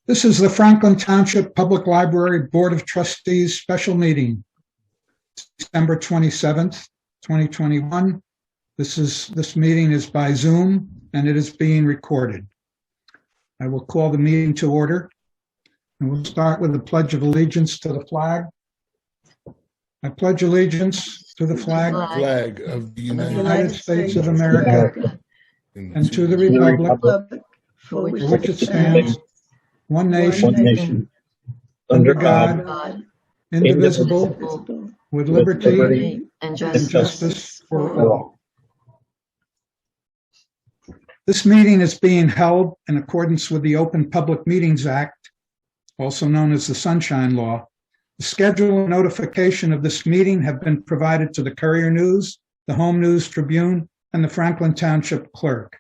This is the Franklin Township Public Library Board of Trustees special meeting, December 27th, 2021. This meeting is by Zoom and it is being recorded. I will call the meeting to order, and we'll start with the Pledge of Allegiance to the flag. I pledge allegiance to the flag of the United States of America and to the republic for which it stands, one nation, under God, indivisible, with liberty and justice for all. This meeting is being held in accordance with the Open Public Meetings Act, also known as the Sunshine Law. The schedule and notification of this meeting have been provided to the Courier News, the Home News Tribune, and the Franklin Township Clerk.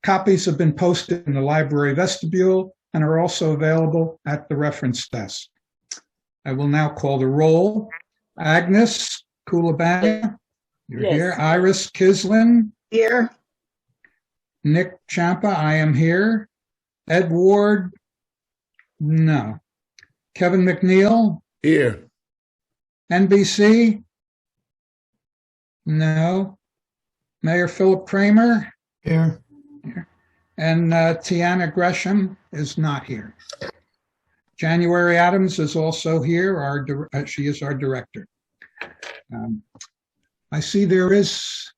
Copies have been posted in the library vestibule and are also available at the reference desk. I will now call the roll. Agnes Kulabana, you're Yes. here. Iris Kislin. Here. Nick Champa, I am here. Ed Ward, no. Kevin McNeil, Here. NBC, no. Mayor Philip Kramer, Here. and Tiana Gresham is not here. January Adams is also here. She is our director. I see there is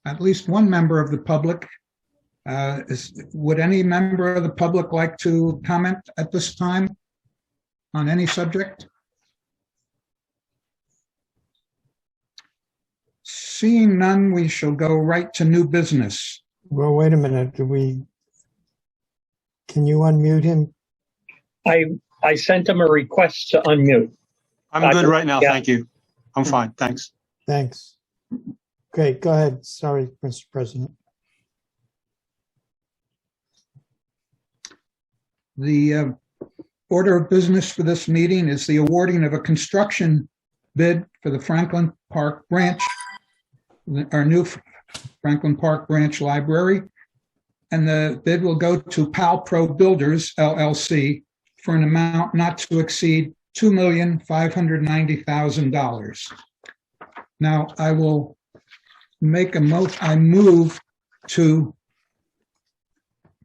at least one member of the public. Would any member of the public like to comment at this time on any subject? Seeing none, we shall go right to new business. Well, wait a minute. Can you unmute him? I sent him a request to unmute. I'm good right now, Yeah. thank you. I'm fine, thanks. Thanks. Okay, go ahead. Sorry, Mr. President. The order of business for this meeting is the awarding of a construction bid for the Franklin Park Branch, our new Franklin Park Branch Library. And the bid will go to PalPro Builders, LLC, for an amount not to exceed $2,590,000. Now, I will make I move to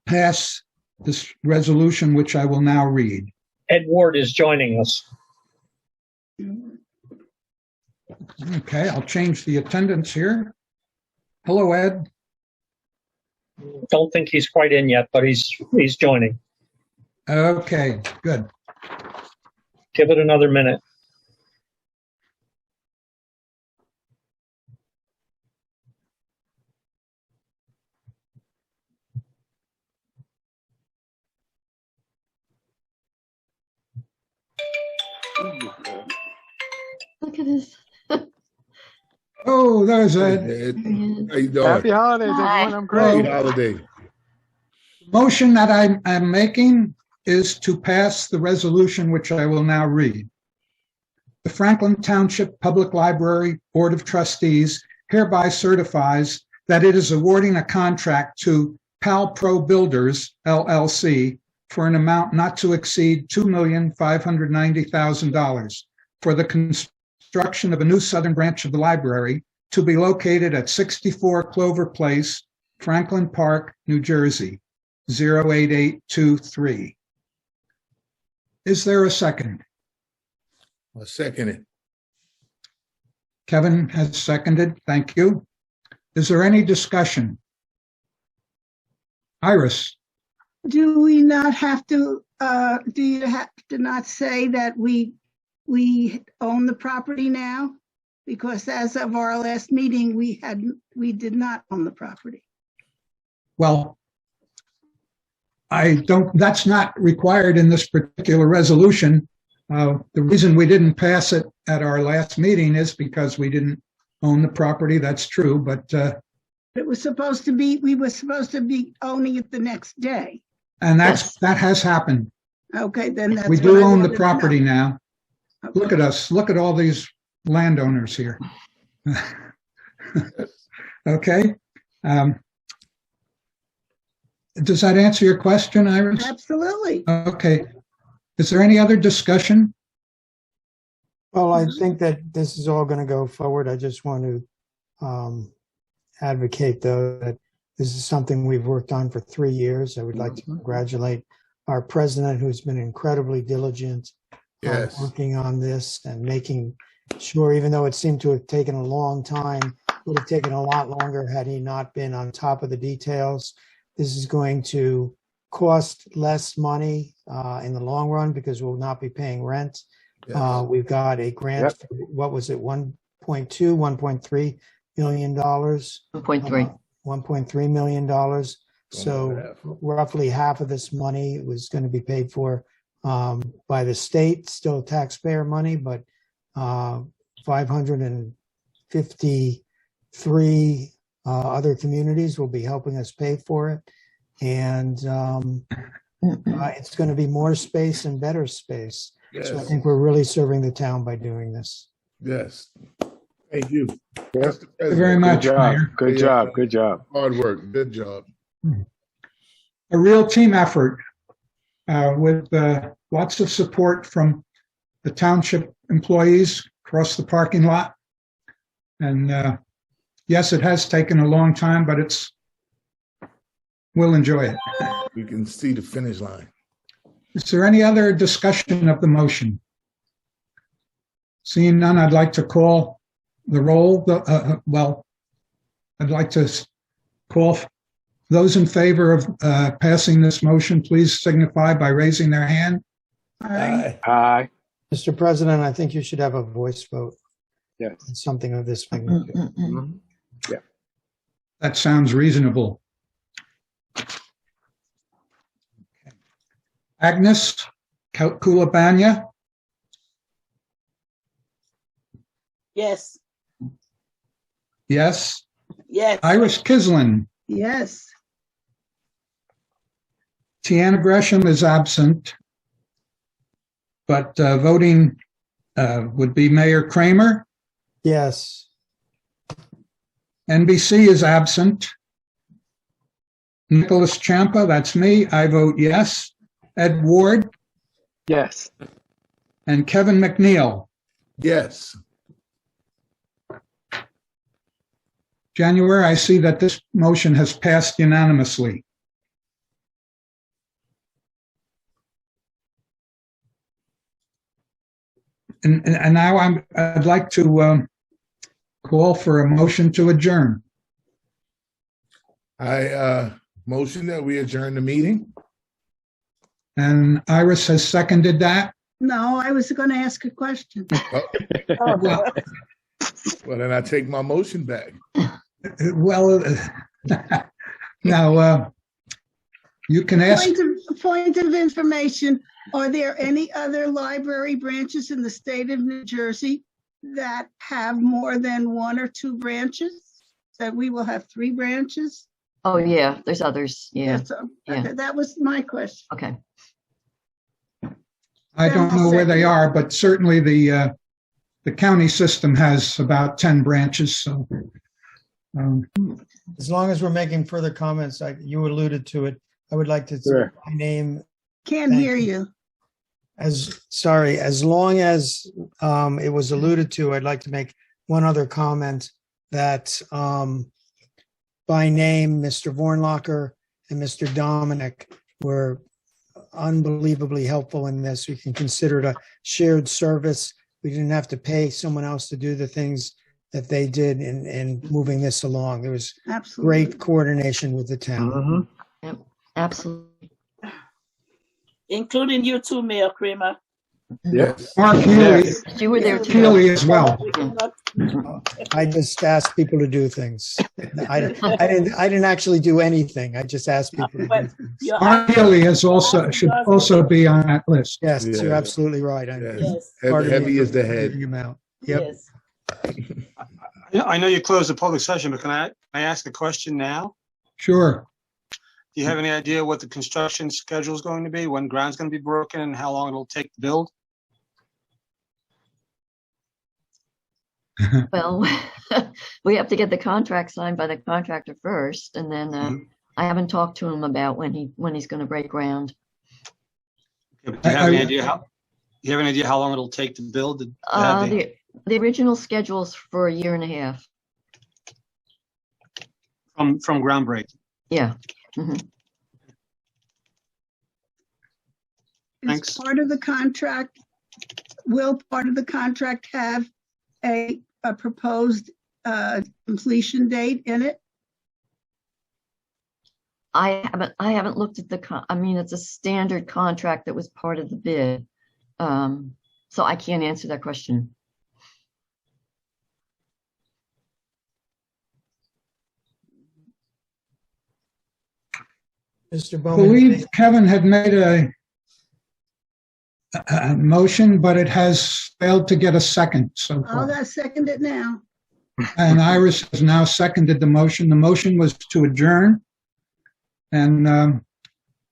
pass this resolution, which I will now read. Ed Ward is joining us. Okay, I'll change the attendance here. Hello, Ed. Don't think he's quite in yet, but he's joining. Okay, good. Give it another minute. Look at this. Oh, there's Ed. How you doing? Happy holidays, everyone. I'm great. Happy holiday. The motion that I'm making is to pass the resolution, which I will now read. The Franklin Township Public Library Board of Trustees hereby certifies that it is awarding a contract to PalPro Builders, LLC, for an amount not to exceed $2,590,000 for the construction of a new southern branch of the library to be located at 64 Clover Place, Franklin Park, New Jersey, 08823. Is there a second? I'll second it. Kevin has seconded. Thank you. Is there any discussion? Iris? Do we not have to, do you have to not say that we own the property now? Because as of our last meeting, we did not own the property. Well, that's not required in this particular resolution. The reason we didn't pass it at our last meeting is because we didn't own the property. That's true, but It was supposed to be, we were supposed to be owning it the next day. and that has happened. Okay, then that's We what do I own the wanted to property know. now. Look at us. Look at all these landowners here. Okay. Does that answer your question, Iris? Absolutely. Okay. Is there any other discussion? Well, I think that this is all going to go forward. I just want to advocate, though, that this is something we've worked on for 3 years. I would like to congratulate our president, who's been incredibly diligent Yes. working on this and making sure, even though it seemed to have taken a long time, it would have taken a lot longer had he not been on top of the details. This is going to cost less money in the long run because we'll not be paying rent. Yes. We've got a grant, for, what was it, 1.2, $1.3 million? 1.3. $1.3 million. So roughly half of this money was going to be paid for by the state, still taxpayer money, but 553 other communities will be helping us pay for it. And it's going to be more space and better space. Yes. So I think we're really serving the town by doing this. Yes. Thank you. Thank you very much, Mayor. Good job. Good job. Hard work. Good job. A real team effort with lots of support from the township employees across the parking lot. And yes, it has taken a long time, but we'll enjoy it. We can see the finish line. Is there any other discussion of the motion? Seeing none, I'd like to call the roll. I'd like to call those in favor of passing this motion, please signify by raising their hand. Aye. Aye. Mr. President, I think you should have a voice vote Yes. on something of this magnitude. Mhm. That sounds reasonable. Agnes Kulabanya, Yes. yes. Yes. Iris Kislin, Yes. Tiana Gresham is absent, but voting would be Mayor Kramer. Yes. NBC is absent. Nicholas Champa, that's me. I vote yes. Ed Ward Yes. and Kevin McNeil. Yes. January, I see that this motion has passed unanimously. And now I'd like to call for a motion to adjourn. I motion that we adjourn the meeting. And Iris has seconded that. No, I was going to ask a question. Well, Well, then I take my motion back. well, now you can ask. Point of information, are there any other library branches in the state of New Jersey that have more than 1 or 2 branches? That we will have 3 branches? Oh, yeah, there's others. Yeah. Yes, Yeah. okay, that was my question. Okay. I don't know where they are, but certainly the county system has about 10 branches. So As long as we're making further comments, you alluded to it, I would like to Sure. name Can't Thank hear you. you. as long as it was alluded to, I'd like to make one other comment that by name, Mr. Vornlocker and Mr. Dominic were unbelievably helpful in this. We can consider it a shared service. We didn't have to pay someone else to do the things that they did in moving this along. There was Absolutely. great coordination with the town. Absolutely. Including you too, Mayor Kramer. Yes. Mark Healy, You were there too. Healy as well. I just asked people to do things. I didn't actually do anything. I just asked people to do But things. you're- Mark Healy should also be on that list. Yes, Yeah. you're absolutely right. I'm Yes. Yes. part of Heavy it. is the head. Leaving him out. Yep. Yes. I know you closed the public session, but can I ask a question now? Sure. Do you have any idea what the construction schedule is going to be, when ground's going to be broken and how long it'll take to build? Well, we have to get the contract signed by the contractor first, and then I haven't talked to him about when he's going to break ground. Okay, but do you have any idea how long it'll take to build? To have The original schedule's for a year and a half. from groundbreaking? Yeah. Mhm. Thanks. Is part of the contract, will part of the contract have a proposed completion date in it? I haven't looked at I mean, it's a standard contract that was part of the bid. So I can't answer that question. Mr. I Bowman. believe Kevin had made a motion, but it has failed to get a second so I'll far. second it now. And Iris has now seconded the motion. The motion was to adjourn. And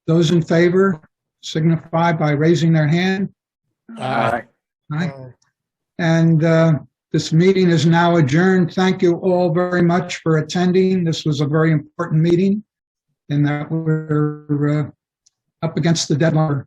those in favor signify by raising their hand. Aye. Aye. And this meeting is now adjourned. Thank you all very much for attending. This was a very important meeting, and that we're up against the deadline.